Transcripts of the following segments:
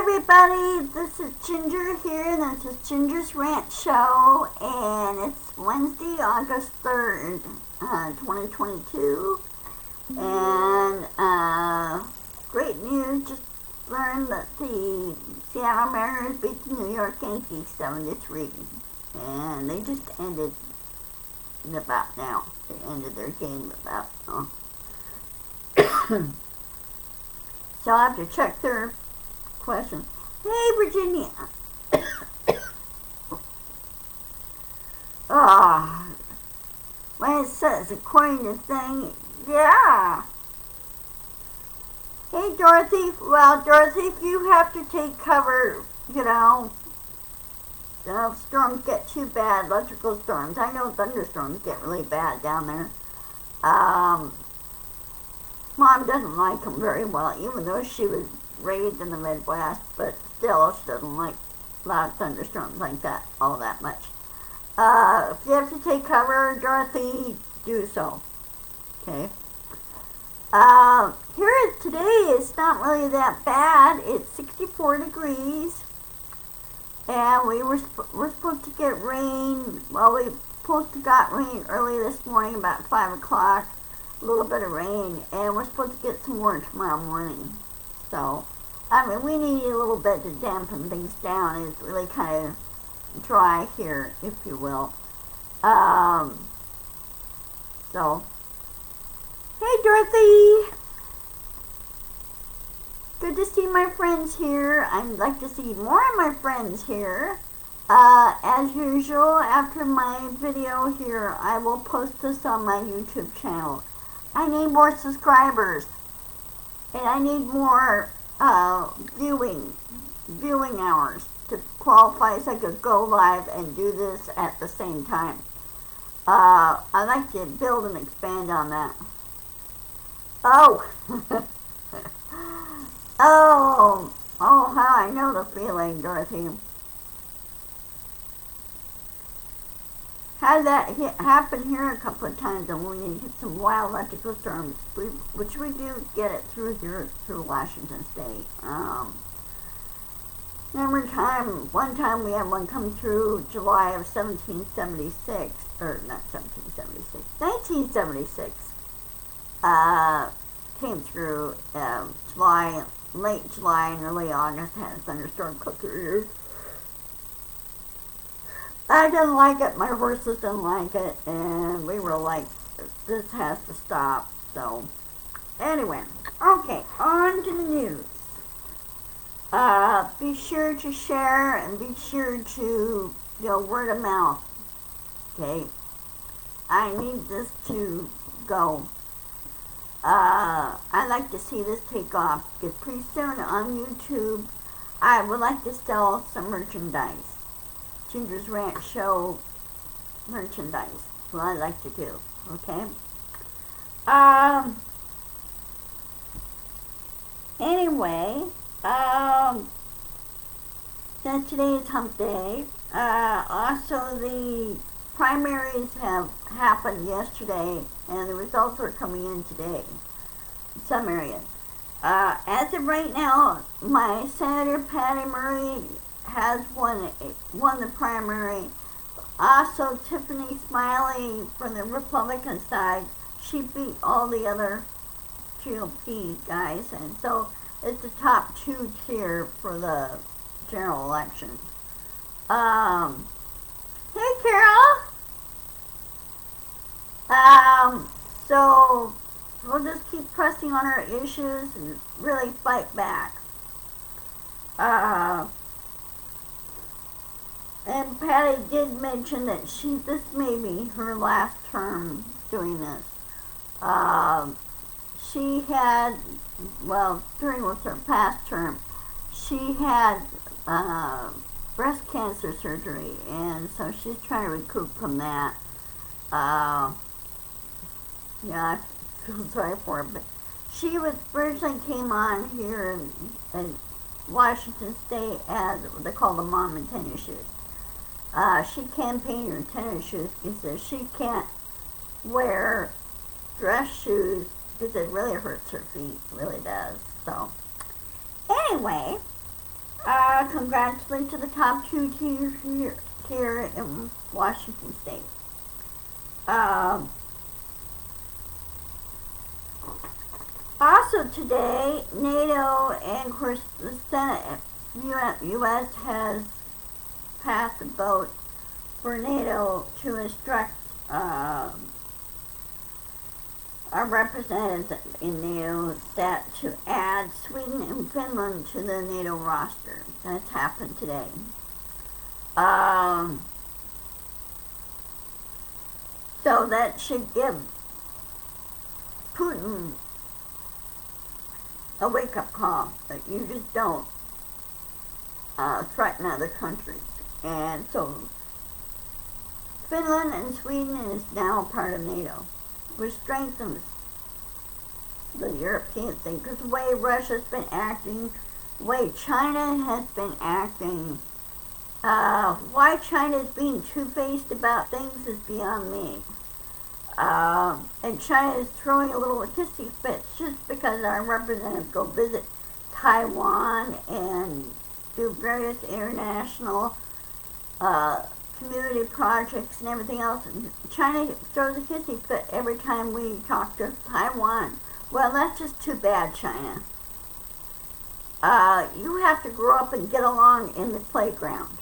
everybody, this is Ginger here, and this is Ginger's Rant Show, and it's Wednesday, August 3rd, 2022, and great news, just learned that the Seattle Mariners beat the New York Yankees 7-3, and they just ended about now. They ended their game about now. So I'll have to check their question. Hey, Virginia. When it says according to thing, yeah. Hey, Dorothy. Well, Dorothy, if you have to take cover, if storms get too bad, electrical storms. I know thunderstorms get really bad down there. Mom doesn't like them very well, even though she was raised in the Midwest, but still she doesn't like loud thunderstorms like that all that much. If you have to take cover, Dorothy, do so. Okay. Here today it's not really that bad. It's 64 degrees, and we're supposed to get rain. Well, we supposed to got rain early this morning, about 5 o'clock. A little bit of rain, and we're supposed to get some more tomorrow morning. So, we need a little bit to dampen things down. It's really kind of dry here, if you will. So, hey, Dorothy! Good to see my friends here. I'd like to see more of my friends here. As usual, after my video here, I will post this on my YouTube channel. I need more subscribers, and I need more viewing hours to qualify so I could go live and do this at the same time. I'd like to build and expand on that. Oh, how I know the feeling, Dorothy. Had that happen here a couple of times, and we get some wild electrical storms, which we do get it through Washington State. Remember one time we had one come through July of 1776, or not 1776, 1976. Came through late July and early August, had a thunderstorm come through. I didn't like it, my horses didn't like it, and we were like, this has to stop. So, anyway, okay, on to the news. Be sure to share and be sure to, word of mouth, okay? I need this to go. I'd like to see this take off, because pretty soon on YouTube, I would like to sell some merchandise. Ginger's Rant Show merchandise. That's what I like to do. Okay? Anyway, since today is Hump Day, also the primaries have happened yesterday, and the results are coming in today in some areas. As of right now, my Senator Patty Murray has won the primary. Also, Tiffany Smiley from the Republican side, she beat all the other GOP guys, and so it's the top two tier for the general election. Hey, Carol. So we'll just keep pressing on our issues and really fight back. And Patty did mention that this may be her last term doing this. She had, during her past term, she had breast cancer surgery, and so she's trying to recoup from that. I feel sorry for her, but she originally came on here in Washington State as what they call the mom in tennis shoes. She campaigned her tennis shoes because she can't wear dress shoes because it really hurts her feet, it really does. So, anyway, Congratulations to the top two teams here in Washington State. Um, Also today, NATO and of course the Senate, U.S. has passed a vote for NATO to instruct our representatives in NATO that to add Sweden and Finland to the NATO roster. That's happened today. So that should give Putin a wake-up call that you just don't threaten other countries. And so Finland and Sweden is now part of NATO, which strengthens the European thing, because the way Russia's been acting, the way China has been acting, why China is being two-faced about things is beyond me. And China is throwing a little hissy fits just because our representatives go visit Taiwan and do various international community projects and everything else. And China throws a hissy fit every time we talk to Taiwan. Well, that's just too bad, China. You have to grow up and get along in the playground.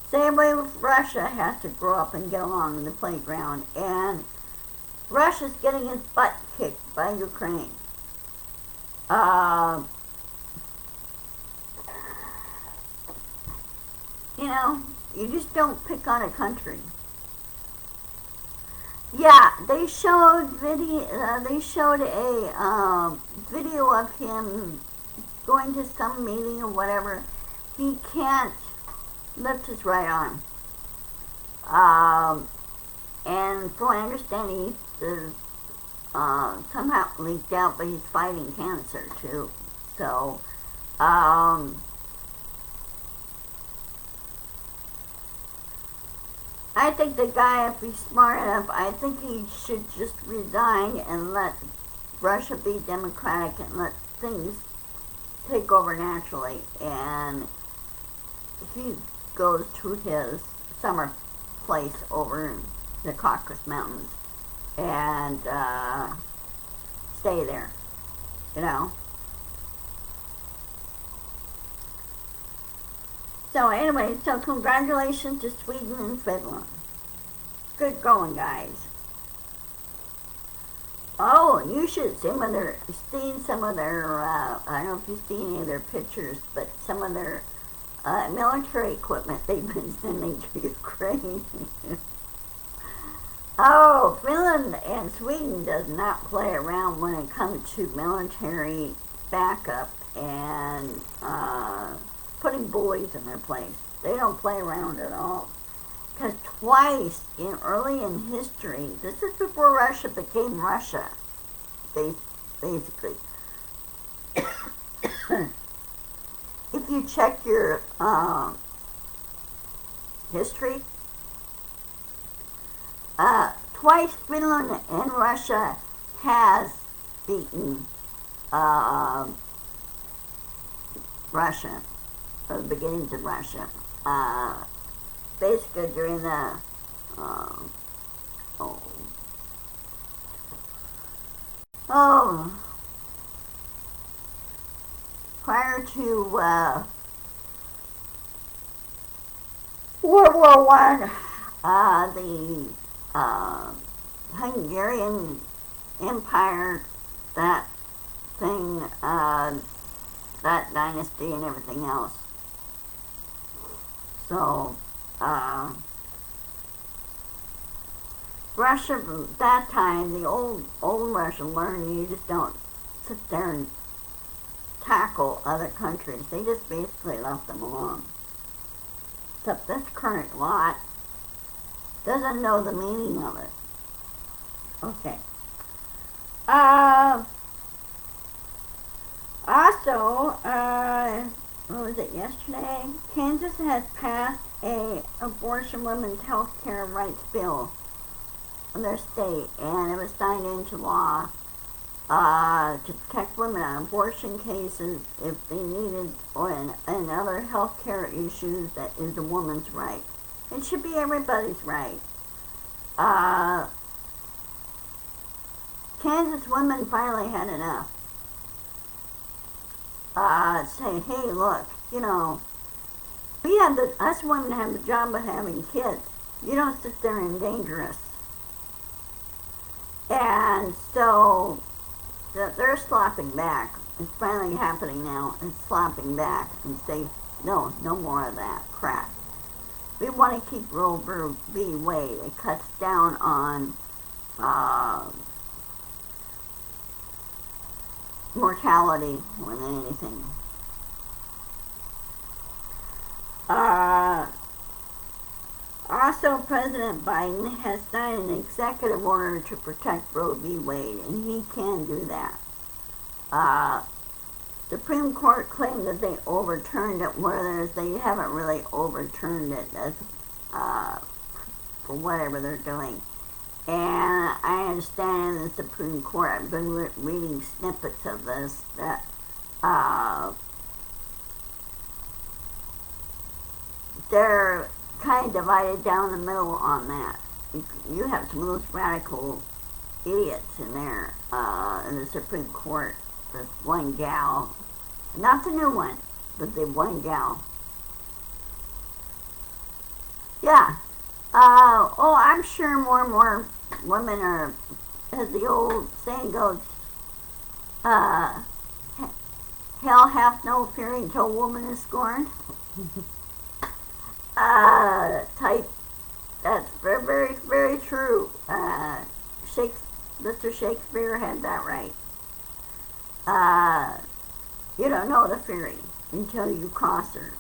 Same way with Russia has to grow up and get along in the playground. And Russia's getting his butt kicked by Ukraine. You know, you just don't pick on a country. Yeah, they showed a video of him going to some meeting or whatever. He can't lift his right arm. And from what I understand, he's somehow leaked out, but he's fighting cancer too. So, I think the guy, if he's smart enough, I think he should just resign and let Russia be democratic and let things take over naturally. And he goes to his summer place over in the Caucasus Mountains and stay there, you know. So anyway, so congratulations to Sweden and Finland. Good going, guys. Oh, you should see some of their, I don't know if you've seen any of their pictures, but some of their military equipment they've been sending to Ukraine. Oh, Finland and Sweden does not play around when it comes to military backup and putting bullies in their place. They don't play around at all. Because twice early in history, this is before Russia became Russia, basically. If you check your history, twice Finland and Russia has beaten Russia, or the beginnings of Russia. Basically during the prior to World War I, the Hungarian Empire, that thing, that dynasty and everything else. So, Russia, at that time, the old Russia learned you just don't sit there and tackle other countries. They just basically left them alone. Except this current lot doesn't know the meaning of it. Okay. Also, what was it, yesterday? Kansas has passed a abortion women's health care rights bill in their state, and it was signed into law to protect women on abortion cases if they need it, or in other health care issues. That is a woman's right. It should be everybody's right. Kansas women finally had enough. Say, hey, look, us women have the job of having kids. You don't sit there and endanger us. And so they're slopping back. It's finally happening now. It's slopping back and say, no more of that crap. We want to keep Roe v. Wade. It cuts down on mortality more than anything. Also, President Biden has signed an executive order to protect Roe v. Wade, and he can do that. The Supreme Court claimed that they overturned it, whereas they haven't really overturned it for whatever they're doing. And I understand in the Supreme Court, I've been reading snippets of this, that they're kind of divided down the middle on that. You have some of those radical idiots in there in the Supreme Court. This one gal, not the new one, but the one gal. Yeah. I'm sure more and more women are, as the old saying goes, hell hath no fear until woman is scorned. Type. That's very, very, very true. Mr. Shakespeare had that right. You don't know the fury until you cross her.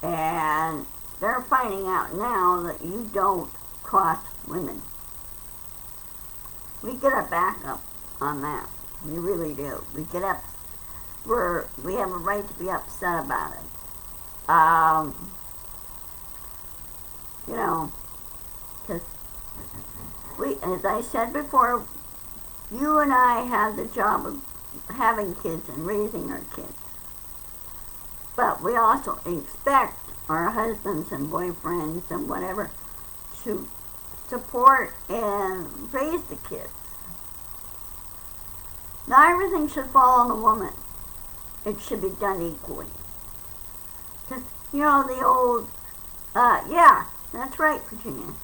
And they're finding out now that you don't cross women. We get our back up on that. We really do. We have a right to be upset about it. Because as I said before, you and I have the job of having kids and raising our kids. But we also expect our husbands and boyfriends and whatever to support and raise the kids. Not everything should fall on the woman. It should be done equally. Because, the old, yeah, that's right, Virginia.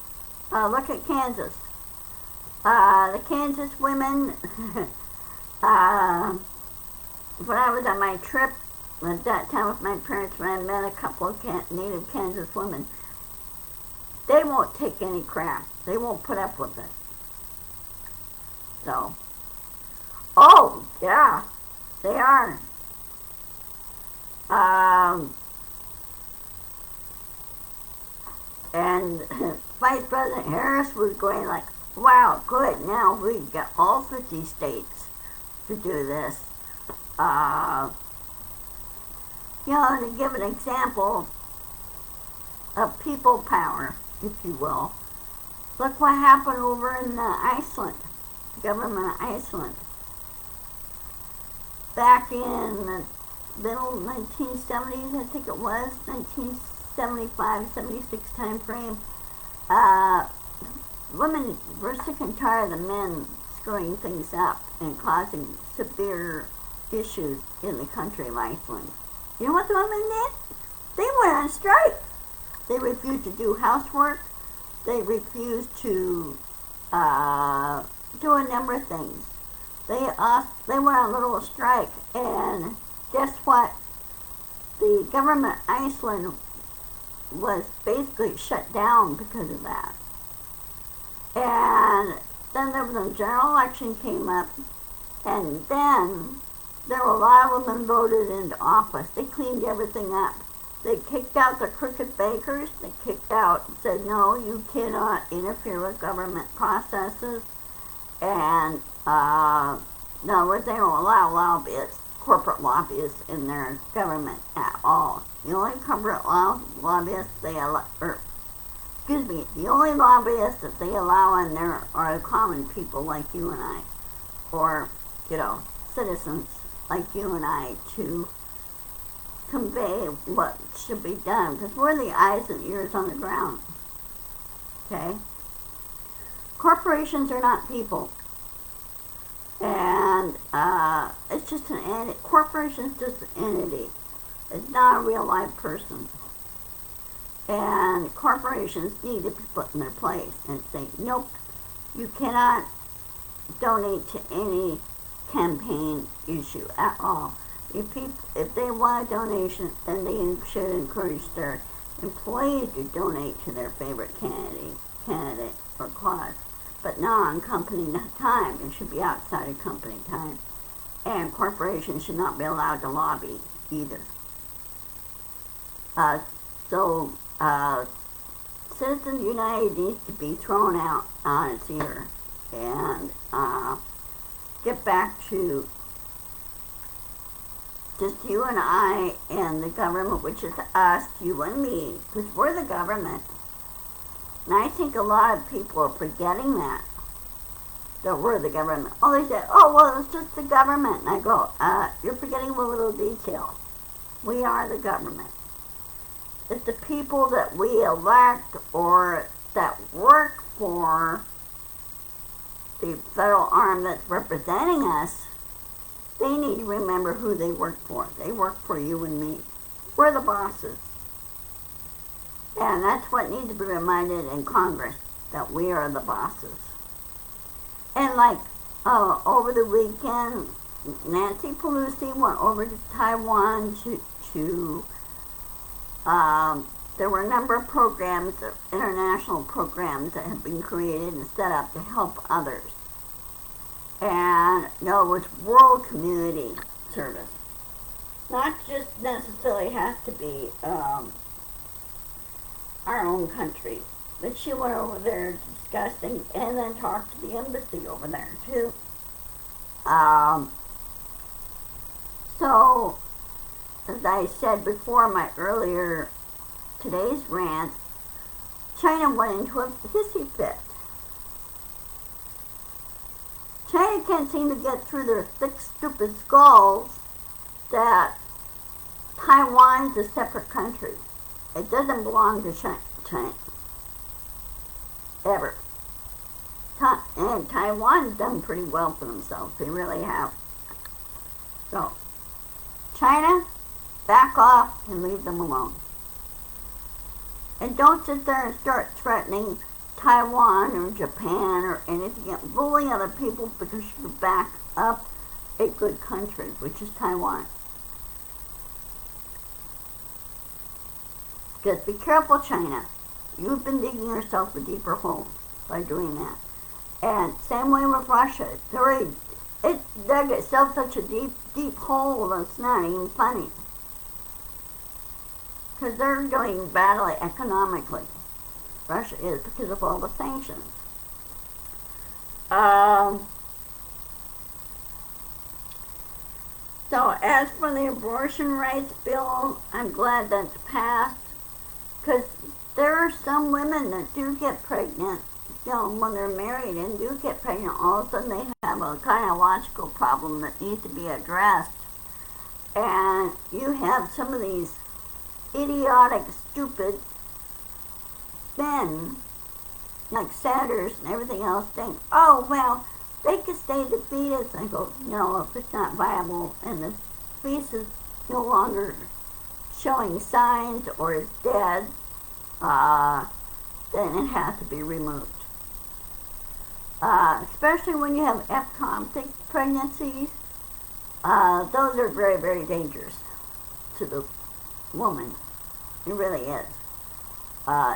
Look at Kansas. The Kansas women, when I was on my trip at that time with my parents, when I met a couple of native Kansas women, they won't take any crap. They won't put up with it. So, oh, yeah, they are. And Vice President Harris was going like, wow, good, now we've got all 50 states to do this. To give an example of people power, if you will, look what happened over in Iceland, the government of Iceland. Back in the middle 1970s, I think it was, 1975, 76 time frame, women were sick and tired of the men screwing things up and causing severe issues in the country of Iceland. You know what the women did? They went on strike. They refused to do housework. They refused to do a number of things. They went on a little strike, and guess what? The government of Iceland was basically shut down because of that. And then there was a general election came up, and then there were a lot of women voted into office. They cleaned everything up. They kicked out the crooked bankers. They kicked out and said, no, you cannot interfere with government processes. And, in other words, they don't allow lobbyists, corporate lobbyists in their government at all. The only corporate lobbyists the only lobbyists that they allow in there are common people like you and I, or citizens like you and I to convey what should be done, because we're the eyes and ears on the ground. Okay? Corporations are not people. And it's just an entity. Corporation's just an entity. It's not a real live person. And corporations need to be put in their place and say, nope, you cannot donate to any campaign issue at all. If they want a donation, then they should encourage their employees to donate to their favorite candidate or cause, but not on company time. It should be outside of company time. And corporations should not be allowed to lobby either. So Citizens United needs to be thrown out on its ear and get back to just you and I and the government, which is us, you and me, because we're the government. And I think a lot of people are forgetting that we're the government. Oh, they say, oh, well, it's just the government. And I go, you're forgetting a little detail. We are the government. It's the people that we elect or that work for the federal arm that's representing us. They need to remember who they work for. They work for you and me. We're the bosses. And that's what needs to be reminded in Congress, that we are the bosses. And like over the weekend, Nancy Pelosi went over to Taiwan to there were a number of programs, international programs that have been created and set up to help others. And no, it was world community service. Not just necessarily has to be our own country. But she went over there discussing and then talked to the embassy over there too. So, as I said before, today's rant, China went into a hissy fit. China can't seem to get through their thick, stupid skulls that Taiwan's a separate country. It doesn't belong to China. Ever. And Taiwan's done pretty well for themselves. They really have. So, China, back off and leave them alone. And don't sit there and start threatening Taiwan or Japan or anything, bullying other people because you back up a good country, which is Taiwan. Just be careful, China. You've been digging yourself a deeper hole by doing that. And same way with Russia. It dug itself such a deep hole that's not even funny. Because they're doing badly economically. Russia is, because of all the sanctions. So as for the abortion rights bill, I'm glad that's passed. Because there are some women that do get pregnant, when they're married and do get pregnant. All of a sudden they have a gynecological problem that needs to be addressed. And you have some of these idiotic, stupid men, like Sanders and everything else, think, oh, well, they could stay the fetus. I go, no, if it's not viable and the fetus is no longer showing signs or is dead, then it has to be removed. Especially when you have ectopic pregnancies, those are very, very dangerous to the woman. It really is.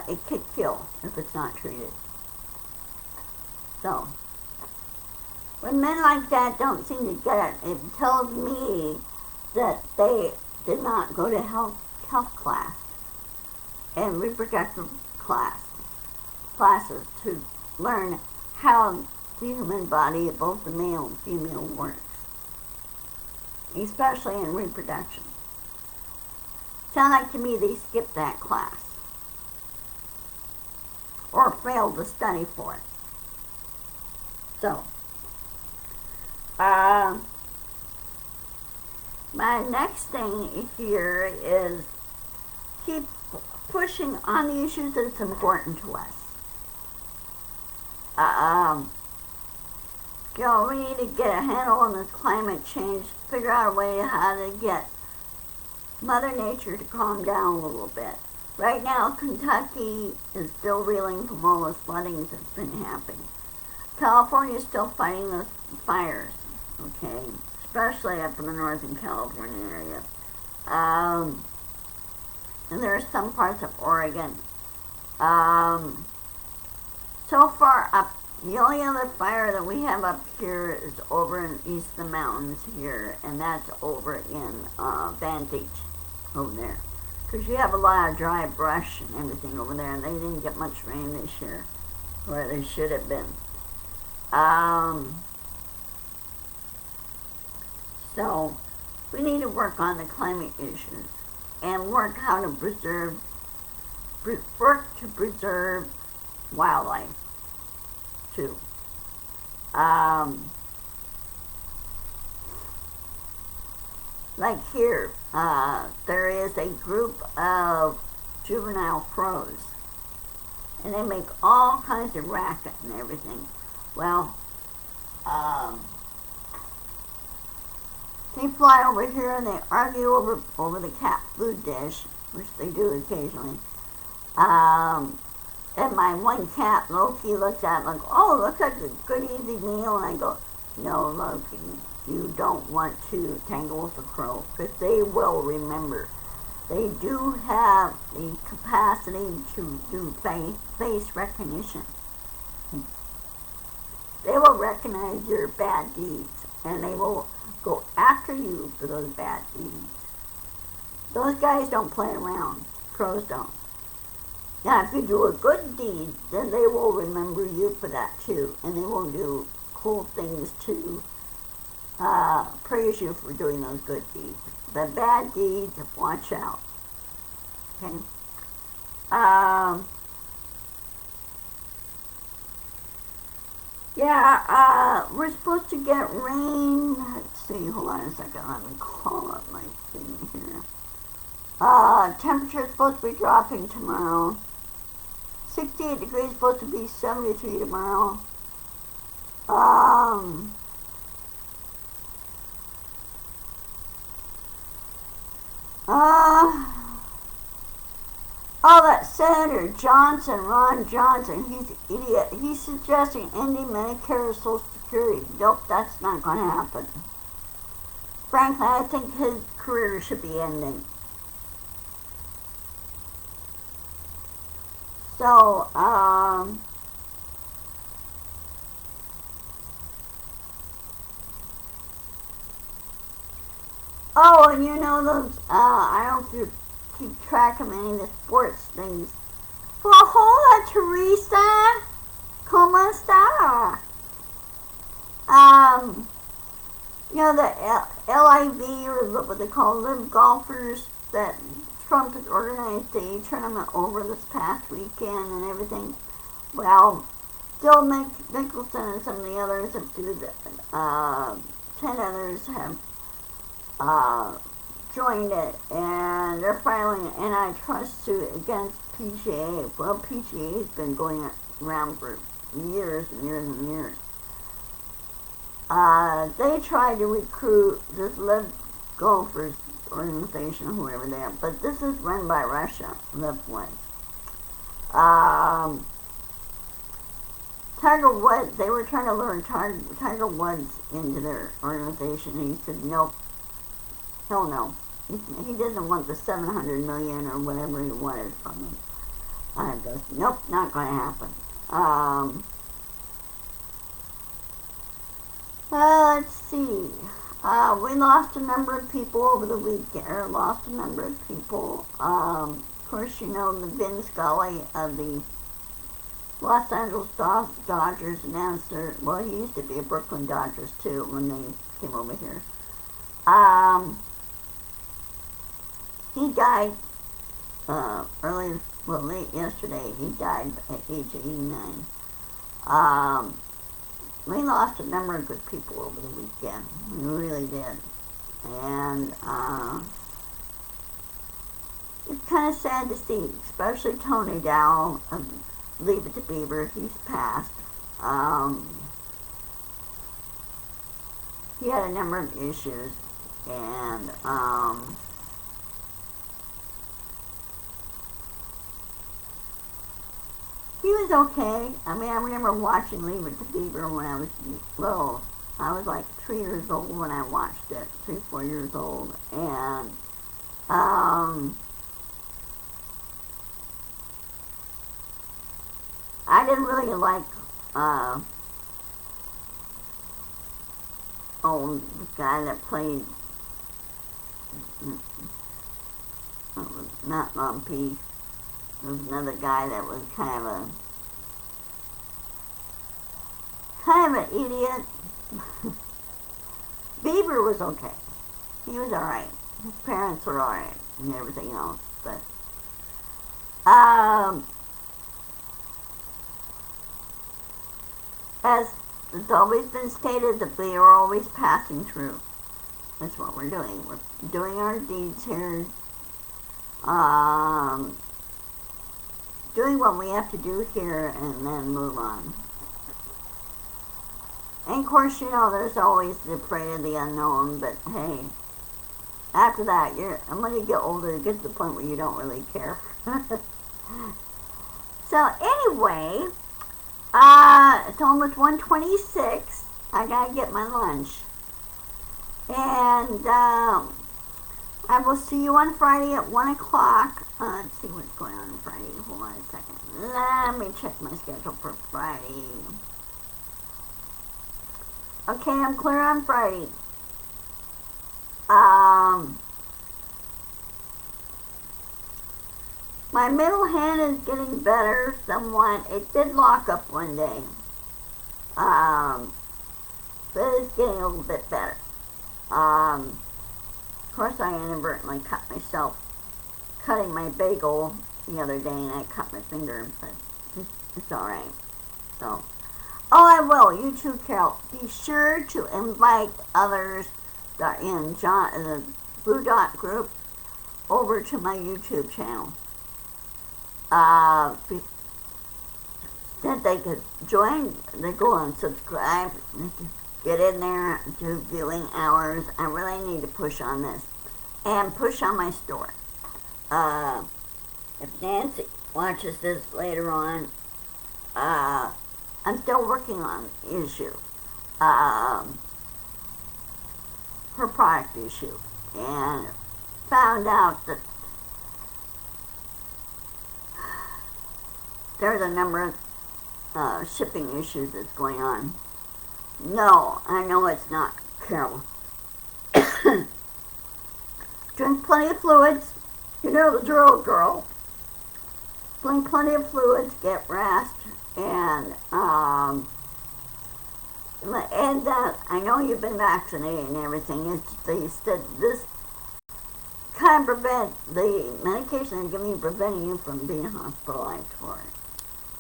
It could kill if it's not treated. So, when men like that don't seem to get it, it tells me that they did not go to health class and reproductive classes to learn how the human body of both the male and female works, especially in reproduction. Sound like to me they skipped that class or failed to study for it. So, My next thing here is keep pushing on the issues that's important to us. We need to get a handle on this climate change, figure out a way how to get Mother Nature to calm down a little bit. Right now, Kentucky is still reeling from all the floodings that's been happening. California is still fighting those fires, okay, especially up in the Northern California area. And there are some parts of Oregon. So far up, the only other fire that we have up here is over in east of the mountains here, and that's over in Vantage over there. Because you have a lot of dry brush and everything over there, and they didn't get much rain this year, where they should have been. So we need to work on the climate issues and work how to preserve wildlife too. Like here, there is a group of juvenile crows, and they make all kinds of racket and everything. Well, they fly over here and they argue over the cat food dish, which they do occasionally. And my one cat, Loki, looks at it like, oh, looks like a good easy meal. And I go, no, Loki, you don't want to tangle with a crow, because they will remember. They do have the capacity to do face recognition. They will recognize your bad deeds, and they will go after you for those bad deeds. Those guys don't play around. Crows don't. Now, if you do a good deed, then they will remember you for that too, and they will do cool things to praise you for doing those good deeds. The bad deeds, watch out. Okay. We're supposed to get rain. Let's see, hold on a second. Let me call up my thing here. Temperature is supposed to be dropping tomorrow. 68 degrees, supposed to be 73 tomorrow. That Senator Johnson, Ron Johnson, he's an idiot. He's suggesting ending Medicare or Social Security. Nope, that's not going to happen. Frankly, I think his career should be ending. So, oh, and you know those, I don't know if you keep track of any of the sports things. Well, hola, Teresa. ¿Cómo está? You know, the LIV, or what they call live golfers, that Trump has organized a tournament over this past weekend and everything. Well, Phil Mickelson and some of the others have do that. 10 others have joined it, and they're filing an antitrust suit against PGA. Well, PGA has been going around for years and years and years. They tried to recruit this Live Golfers organization, whoever they are, but this is run by Russia, Live was. Tiger Woods, they were trying to lure Tiger Woods into their organization, and he said, nope, hell no. He doesn't want the $700 million or whatever he wanted from him. I goes, nope, not going to happen. Let's see. We lost a number of people over the weekend. Of course, you know, the Vin Scully of the Los Angeles Dodgers announced well, he used to be a Brooklyn Dodgers too when they came over here. He died late yesterday. He died at age 89. We lost a number of good people over the weekend. We really did. And it's kind of sad to see, especially Tony Dow, Leave It to Beaver. He's passed. He had a number of issues, and he was okay. I mean, I remember watching Leave It to Beaver when I was little. I was like 3 years old when I watched it, 3, 4 years old, and I didn't really like the guy that played, not Lumpy. There was another guy that was kind of an idiot. Beaver was okay. He was alright. His parents were alright and everything else. But as it's always been stated, that we are always passing through. That's what we're doing. We're doing our deeds here. Doing what we have to do here and then move on. And of course, you know, there's always the afraid of the unknown, but hey, after that, when you get older, it gets to the point where you don't really care. So anyway, it's almost 1:26. I gotta get my lunch. And I will see you on Friday at 1 o'clock. Let's see what's going on Friday. Hold on a second. Let me check my schedule for Friday. Okay, I'm clear on Friday. My middle hand is getting better somewhat. It did lock up one day. But it's getting a little bit better. Of course, I inadvertently cut myself cutting my bagel the other day, and I cut my finger, but it's alright. So, I will. You too, Carol. Be sure to invite others that are in the Blue Dot group over to my YouTube channel. That they could join, they go and subscribe, they could get in there, do viewing hours. I really need to push on this and push on my store. If Nancy watches this later on, I'm still working on the issue, her product issue, and found out that there's a number of shipping issues that's going on. No, I know it's not, Carol. Drink plenty of fluids. You know the drill, girl. Drink plenty of fluids, get rest, and I know you've been vaccinated and everything. They said this kind of the medication they're giving you, preventing you from being hospitalized for it.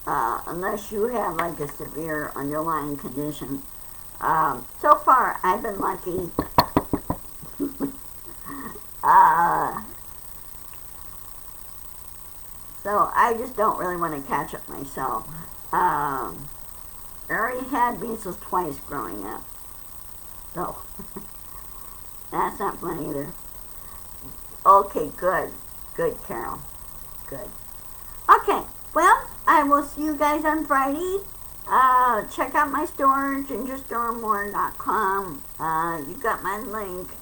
Unless you have like a severe underlying condition. So far, I've been lucky. So I just don't really want to catch up myself. I already had measles twice growing up. So, that's not fun either. Okay, good. Good, Carol. Good. Okay, well, I will see you guys on Friday. Check out my store, gingerstormore.com. You got my link.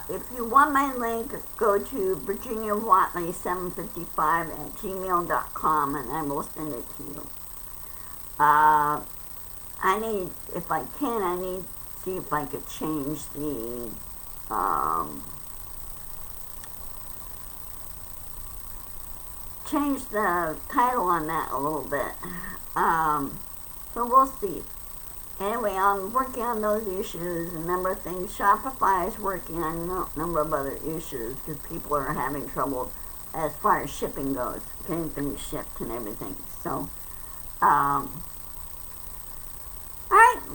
If you want my link, go to virginiawatley755@gmail.com and I will send it to you. If I can, I need to see if I could change the, title on that a little bit. So we'll see. Anyway, I'm working on those issues, a number of things. Shopify is working on a number of other issues because people are having trouble as far as shipping goes, getting things shipped and everything. So, alright,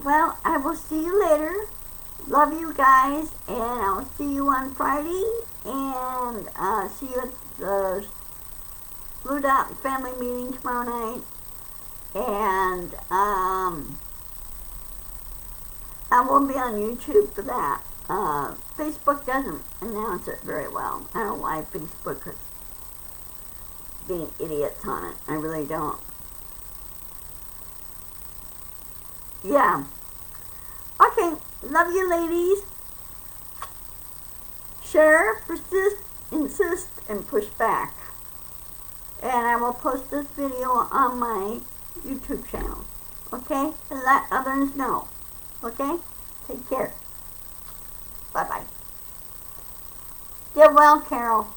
well, I will see you later. Love you guys, and I'll see you on Friday, and see you at the Blue Dot family meeting tomorrow night. And I will be on YouTube for that. Facebook doesn't announce it very well. I don't know why Facebook is being idiots on it. I really don't. Yeah. Okay. Love you, ladies. Share, persist, insist, and push back. And I will post this video on my YouTube channel. Okay? And let others know. Okay? Take care. Bye-bye. Get well, Carol.